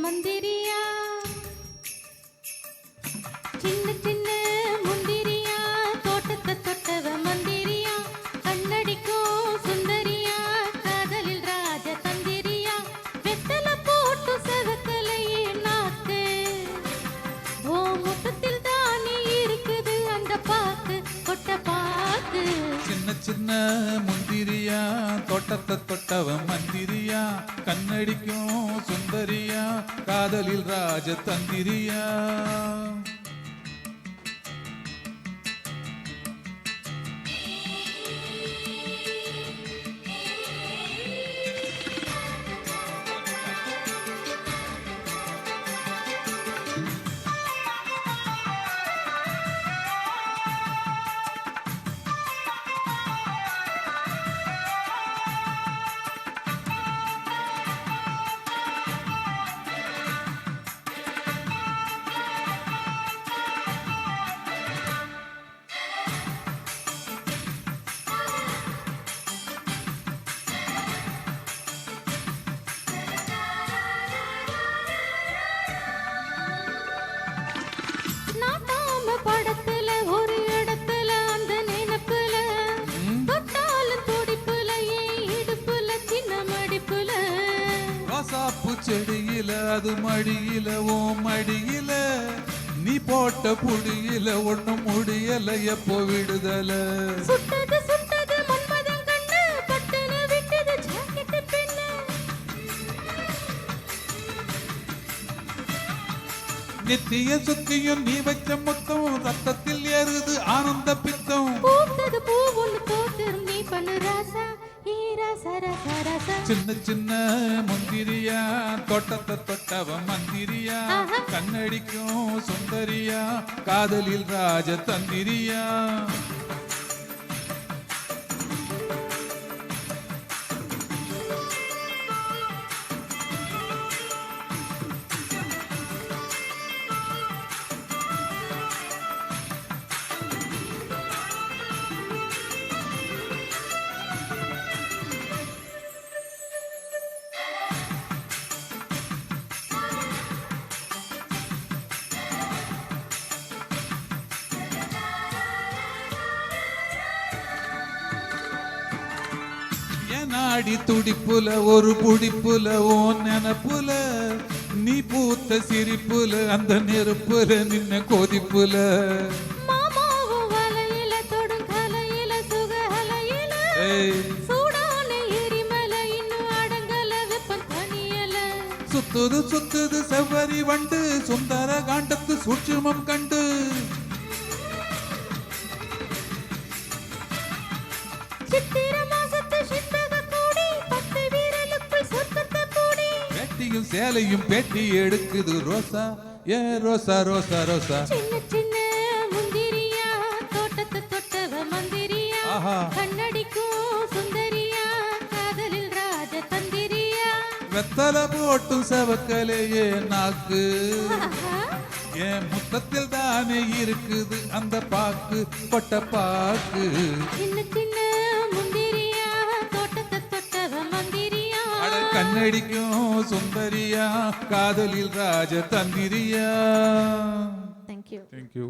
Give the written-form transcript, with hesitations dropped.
மந்திரியா சின்ன சின்ன முந்திரியா தோட்டத்தை தொட்டவ மந்திரியா கண்ணடிக்கும் சுந்தரியா காதலில் ராஜ தந்திரியா வெத்தல போட்டு செவக்கலையே நாக்கு ஓ முத்தத்தில் தானே இருக்குது அந்த பாக்கு கொட்ட பாக்கு சின்ன சின்ன முந்திரியா தோட்டத்தை தொட்டவ மந்திரியா கண்ணடிக்கும் சுந்தரியா காதலில் ராஜ தந்திரியா படத்துல ஒரு இடத்துல அந்த நினைப்புல தொட்டாலும் துடிப்புல இடுப்புல சின்ன மடிப்புல ரோசாப்பு செடியில அது மடியில ஓ மடியில நீ போட்ட புடியில ஒண்ணும் முடியல எப்போ விடுதல சுட்டது சுட்டது மன்மதன் கண்ணு பட்டுன விட்டது ஜாக்கெட் பெண்ணு நித்திய சுத்தியும் நீ வச்ச மொத்தம் ரத்தத்தில் ஏறுது ஆனந்த பித்தம் பூத்தது பூ ஒண்ணு தோத்திரும் நீ பண்ணு ராசா ஈ ராசா ராசா ராசா சின்ன சின்ன முந்திரியா தோட்டத்தை தொட்டவ மந்திரியா கண்ணடிக்கும் சுந்தரியா காதலில் ராஜ தந்திரியா நாடி துடிப்புல ஒரு புடிப்புல ஓ நினப்புல நீ பூத்த சிரிப்புல அந்த நெருப்புல நின்ன கொதிப்புல மாமாவும் வலையில தொடும் கலையில சுகலையில சூடான எரிமலை இன்னும் அடங்கல வெப்பம் தனியல சுத்துது சுத்துது செவ்வரி வண்டு சுந்தர காண்டத்து சூட்சுமம் கண்டு சித்திர மாசத்து சித்தக கூடி பத்து வீரலுக்குள் சொர்க்கத்தை கூடி வெட்டியும் சேலையும் பேட்டி எடுக்குது ரோசா ஏ ரோசா ரோசா ரோசா சின்ன சின்ன முந்திரியா தோட்டத்தை தொட்டவ மந்திரியா கண்ணடிக்கும் சுந்தரியா காதலில் ராஜ தந்திரியா வெத்தல போட்டும் செவக்கலையே நாக்கு என் முத்தத்தில் தானே இருக்குது அந்த பாக்கு கொட்ட பாக்கு சின்ன சின்ன முந்திரியா தோட்டத்தை தொட்டவ மந்திரியா கண்ணடிக்கும் சுந்தரியா காதலில் ராஜ தந்திரியா தேங்க்யூ தேங்க்யூ